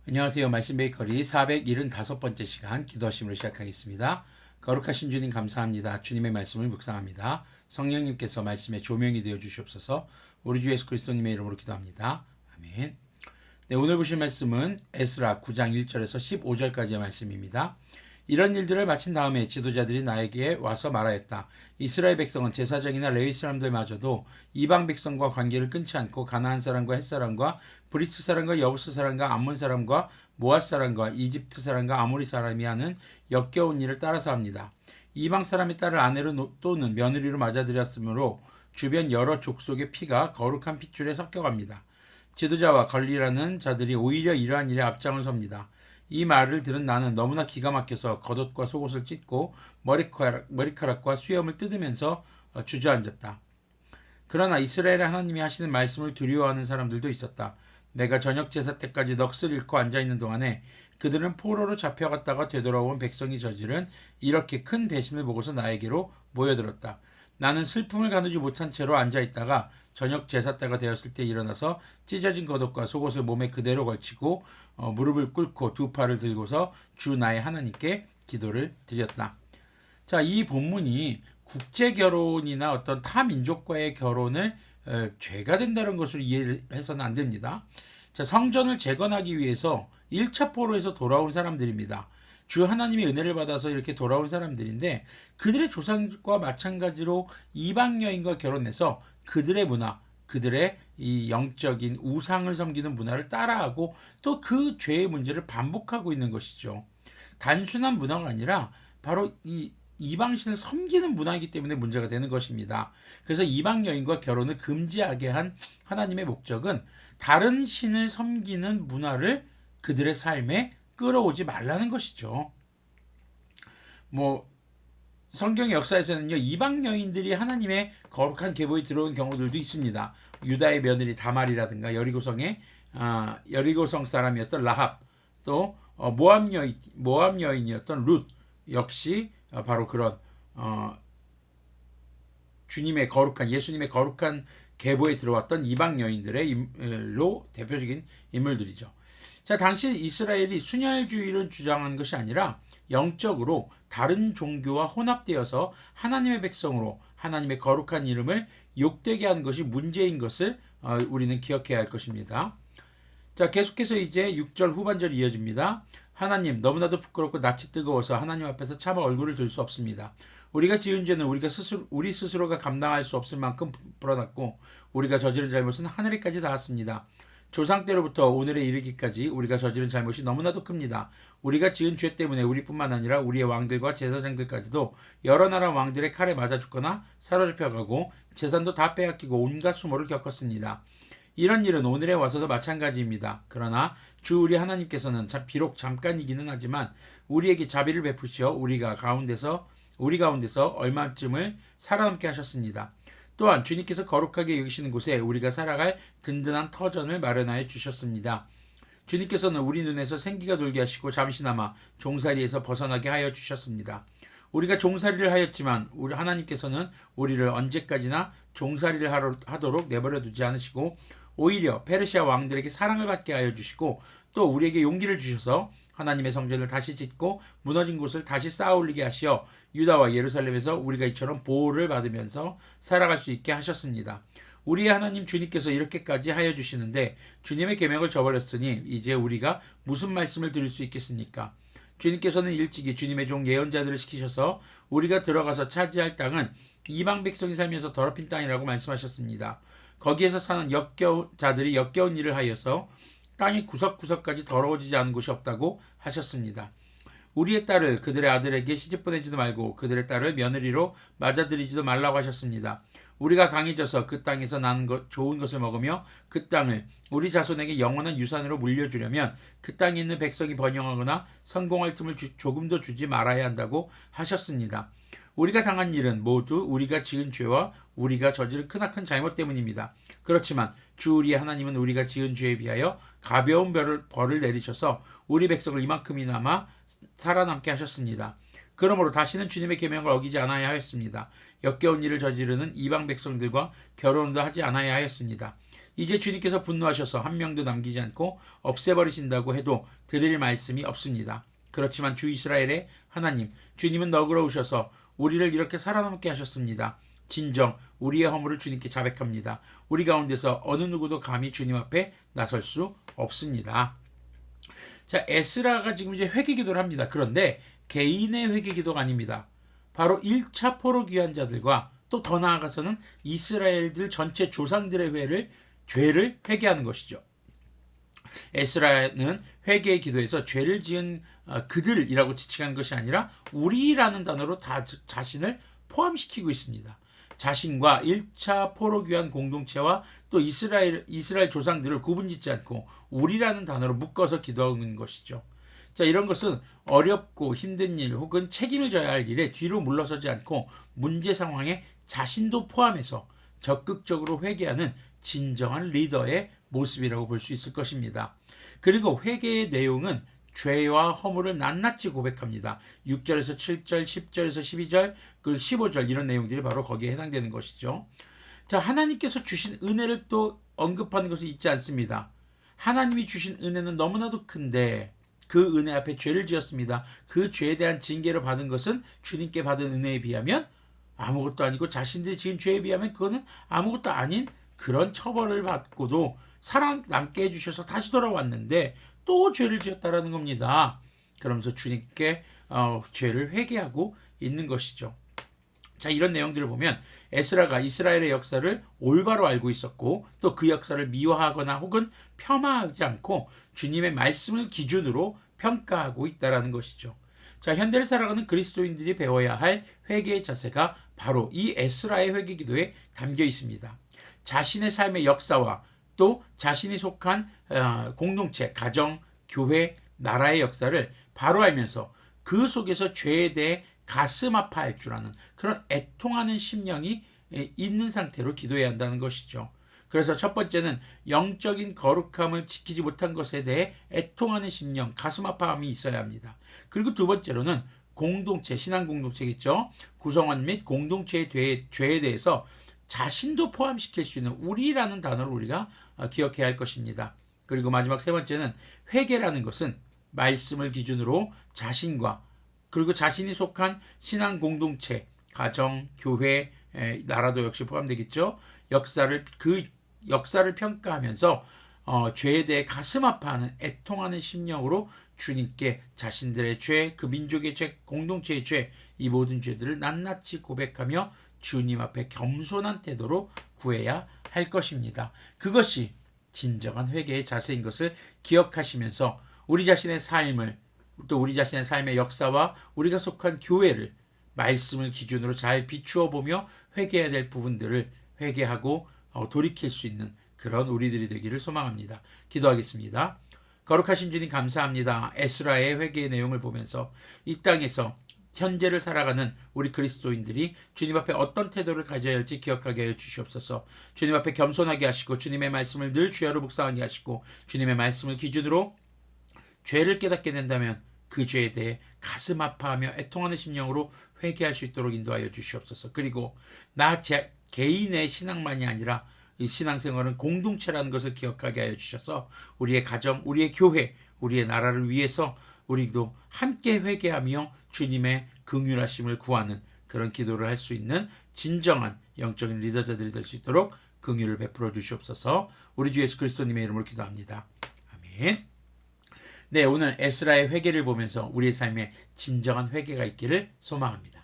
안녕하세요. 말씀 베이커리 475번째 시간 기도하심으로 시작하겠습니다. 거룩하신 주님 감사합니다. 주님의 말씀을 묵상합니다. 성령님께서 말씀의 조명이 되어 주시옵소서. 우리 주 예수 그리스도님의 이름으로 기도합니다. 아멘. 네, 오늘 보실 말씀은 에스라 9장 1절에서 15절까지의 말씀입니다. 이런 일들을 마친 다음에 지도자들이 나에게 와서 말하였다. 이스라엘 백성은 제사장이나 레위 사람들마저도 이방 백성과 관계를 끊지 않고 가나안 사람과 헷 사람과 브리스 사람과 여부스 사람과 암몬 사람과 모압 사람과 이집트 사람과 아모리 사람이 하는 역겨운 일을 따라서 합니다. 이방 사람의 딸을 아내로 또는 며느리로 맞아들였으므로 주변 여러 족속의 피가 거룩한 핏줄에 섞여갑니다. 지도자와 관리라는 자들이 오히려 이러한 일에 앞장을 섭니다. 이 말을 들은 나는 너무나 기가 막혀서 겉옷과 속옷을 찢고 머리카락과 수염을 뜯으면서 주저앉았다. 그러나 이스라엘의 하나님이 하시는 말씀을 두려워하는 사람들도 있었다. 내가 저녁 제사 때까지 넋을 잃고 앉아있는 동안에 그들은 포로로 잡혀갔다가 되돌아온 백성이 저지른 이렇게 큰 배신을 보고서 나에게로 모여들었다. 나는 슬픔을 가누지 못한 채로 앉아있다가 저녁 제사 때가 되었을 때 일어나서 찢어진 겉옷과 속옷을 몸에 그대로 걸치고 무릎을 꿇고 두 팔을 들고서 주 나의 하나님께 기도를 드렸다. 자, 이 본문이 국제 결혼이나 어떤 타 민족과의 결혼을 죄가 된다는 것을 이해해서는 안 됩니다. 자, 성전을 재건하기 위해서 1차 포로에서 돌아온 사람들입니다. 주 하나님의 은혜를 받아서 이렇게 돌아온 사람들인데 그들의 조상과 마찬가지로 이방 여인과 결혼해서 그들의 문화, 그들의 이 영적인 우상을 섬기는 문화를 따라하고 또 그 죄의 문제를 반복하고 있는 것이죠. 단순한 문화가 아니라 바로 이 이방신을 섬기는 문화이기 때문에 문제가 되는 것입니다. 그래서 이방 여인과 결혼을 금지하게 한 하나님의 목적은 다른 신을 섬기는 문화를 그들의 삶에 끌어오지 말라는 것이죠. 성경의 역사에서는요, 이방 여인들이 하나님의 거룩한 계보에 들어온 경우들도 있습니다. 유다의 며느리 다말이라든가 여리고성 사람이었던 라합, 또 모압 여인이었던 룻 역시 바로 그런 예수님의 거룩한 계보에 들어왔던 이방 여인들로 대표적인 인물들이죠. 자, 당시 이스라엘이 순혈주의를 주장한 것이 아니라 영적으로 다른 종교와 혼합되어서 하나님의 백성으로 하나님의 거룩한 이름을 욕되게 하는 것이 문제인 것을 우리는 기억해야 할 것입니다. 자, 계속해서 이제 6절 후반절이 이어집니다. 하나님, 너무나도 부끄럽고 낯이 뜨거워서 하나님 앞에서 차마 얼굴을 들 수 없습니다. 우리가 지은 죄는 우리 스스로가 감당할 수 없을 만큼 불어났고 우리가 저지른 잘못은 하늘에까지 닿았습니다. 조상 때로부터 오늘에 이르기까지 우리가 저지른 잘못이 너무나도 큽니다. 우리가 지은 죄 때문에 우리뿐만 아니라 우리의 왕들과 제사장들까지도 여러 나라 왕들의 칼에 맞아 죽거나 사로잡혀가고 재산도 다 빼앗기고 온갖 수모를 겪었습니다. 이런 일은 오늘에 와서도 마찬가지입니다. 그러나 주 우리 하나님께서는 비록 잠깐이기는 하지만 우리에게 자비를 베푸시어 우리 가운데서 얼마쯤을 살아남게 하셨습니다. 또한 주님께서 거룩하게 여기시는 곳에 우리가 살아갈 든든한 터전을 마련하여 주셨습니다. 주님께서는 우리 눈에서 생기가 돌게 하시고 잠시나마 종살이에서 벗어나게 하여 주셨습니다. 우리가 종살이를 하였지만 우리 하나님께서는 우리를 언제까지나 종살이를 하도록 내버려 두지 않으시고 오히려 페르시아 왕들에게 사랑을 받게 하여 주시고 또 우리에게 용기를 주셔서 하나님의 성전을 다시 짓고 무너진 곳을 다시 쌓아올리게 하시어 유다와 예루살렘에서 우리가 이처럼 보호를 받으면서 살아갈 수 있게 하셨습니다. 우리의 하나님 주님께서 이렇게까지 하여 주시는데 주님의 계명을 저버렸으니 이제 우리가 무슨 말씀을 드릴 수 있겠습니까? 주님께서는 일찍이 주님의 종 예언자들을 시키셔서 우리가 들어가서 차지할 땅은 이방 백성이 살면서 더럽힌 땅이라고 말씀하셨습니다. 거기에서 사는 자들이 역겨운 일을 하여서 땅이 구석구석까지 더러워지지 않은 곳이 없다고 하셨습니다. 우리의 딸을 그들의 아들에게 시집 보내지도 말고 그들의 딸을 며느리로 맞아들이지도 말라고 하셨습니다. 우리가 강해져서 그 땅에서 나는 좋은 것을 먹으며 그 땅을 우리 자손에게 영원한 유산으로 물려주려면 그 땅에 있는 백성이 번영하거나 성공할 틈을 조금도 주지 말아야 한다고 하셨습니다. 우리가 당한 일은 모두 우리가 지은 죄와 우리가 저지른 크나큰 잘못 때문입니다. 그렇지만 주 우리의 하나님은 우리가 지은 죄에 비하여 가벼운 벌을 내리셔서 우리 백성을 이만큼이나마 살아남게 하셨습니다. 그러므로 다시는 주님의 계명을 어기지 않아야 하였습니다. 역겨운 일을 저지르는 이방 백성들과 결혼도 하지 않아야 하였습니다. 이제 주님께서 분노하셔서 한 명도 남기지 않고 없애버리신다고 해도 드릴 말씀이 없습니다. 그렇지만 주 이스라엘의 하나님, 주님은 너그러우셔서 우리를 이렇게 살아남게 하셨습니다. 진정 우리의 허물을 주님께 자백합니다. 우리 가운데서 어느 누구도 감히 주님 앞에 나설 수 없습니다. 자, 에스라가 지금 이제 회개기도를 합니다. 그런데 개인의 회개기도가 아닙니다. 바로 1차 포로 귀환 자들과 또 더 나아가서는 이스라엘들 전체 조상들의 죄를 회개하는 것이죠. 에스라는 회개의 기도에서 죄를 지은 그들이라고 지칭하는 것이 아니라 우리라는 단어로 자신을 포함시키고 있습니다. 자신과 1차 포로 귀환 공동체와 또 이스라엘 조상들을 구분짓지 않고 우리라는 단어로 묶어서 기도하는 것이죠. 자, 이런 것은 어렵고 힘든 일 혹은 책임을 져야 할 일에 뒤로 물러서지 않고 문제 상황에 자신도 포함해서 적극적으로 회개하는 진정한 리더의 모습이라고 볼 수 있을 것입니다. 그리고 회개의 내용은 죄와 허물을 낱낱이 고백합니다. 6절에서 7절, 10절에서 12절, 그리고 15절 이런 내용들이 바로 거기에 해당되는 것이죠. 자, 하나님께서 주신 은혜를 또 언급하는 것은 잊지 않습니다. 하나님이 주신 은혜는 너무나도 큰데 그 은혜 앞에 죄를 지었습니다. 그 죄에 대한 징계를 받은 것은 주님께 받은 은혜에 비하면 아무것도 아니고 자신들이 지은 죄에 비하면 그거는 아무것도 아닌 그런 처벌을 받고도 살아남게 해주셔서 다시 돌아왔는데 또 죄를 지었다라는 겁니다. 그러면서 주님께 죄를 회개하고 있는 것이죠. 자, 이런 내용들을 보면 에스라가 이스라엘의 역사를 올바로 알고 있었고 또 그 역사를 미화하거나 혹은 폄하하지 않고 주님의 말씀을 기준으로 평가하고 있다라는 것이죠. 자, 현대를 살아가는 그리스도인들이 배워야 할 회개의 자세가 바로 이 에스라의 회개 기도에 담겨 있습니다. 자신의 삶의 역사와 또 자신이 속한 공동체, 가정, 교회, 나라의 역사를 바로 알면서 그 속에서 죄에 대해 가슴 아파할 줄 아는 그런 애통하는 심령이 있는 상태로 기도해야 한다는 것이죠. 그래서 첫 번째는 영적인 거룩함을 지키지 못한 것에 대해 애통하는 심령, 가슴 아파함이 있어야 합니다. 그리고 두 번째로는 공동체, 신앙 공동체겠죠. 구성원 및 공동체의 죄에 대해서 자신도 포함시킬 수 있는 우리라는 단어를 우리가 기억해야 할 것입니다. 그리고 마지막 세 번째는 회개라는 것은 말씀을 기준으로 자신과 그리고 자신이 속한 신앙 공동체, 가정, 교회, 나라도 역시 포함되겠죠. 그 역사를 평가하면서 죄에 대해 가슴 아파하는 애통하는 심령으로 주님께 자신들의 죄, 그 민족의 죄, 공동체의 죄, 이 모든 죄들을 낱낱이 고백하며 주님 앞에 겸손한 태도로 구해야 할 것입니다. 그것이 진정한 회개의 자세인 것을 기억하시면서 우리 자신의 삶을 또 우리 자신의 삶의 역사와 우리가 속한 교회를 말씀을 기준으로 잘 비추어 보며 회개해야 될 부분들을 회개하고 돌이킬 수 있는 그런 우리들이 되기를 소망합니다. 기도하겠습니다. 거룩하신 주님 감사합니다. 에스라의 회개의 내용을 보면서 이 땅에서 현재를 살아가는 우리 그리스도인들이 주님 앞에 어떤 태도를 가져야 할지 기억하게 하여 주시옵소서. 주님 앞에 겸손하게 하시고 주님의 말씀을 늘 주야로 묵상하게 하시고 주님의 말씀을 기준으로 죄를 깨닫게 된다면 그 죄에 대해 가슴 아파하며 애통하는 심령으로 회개할 수 있도록 인도하여 주시옵소서. 그리고 제 개인의 신앙만이 아니라 이 신앙생활은 공동체라는 것을 기억하게 하여 주셔서 우리의 가정, 우리의 교회, 우리의 나라를 위해서 우리도 함께 회개하며 주님의 긍휼하심을 구하는 그런 기도를 할 수 있는 진정한 영적인 리더자들이 될 수 있도록 긍휼을 베풀어 주시옵소서. 우리 주 예수 그리스도님의 이름으로 기도합니다. 아멘. 네, 오늘 에스라의 회개를 보면서 우리의 삶에 진정한 회개가 있기를 소망합니다.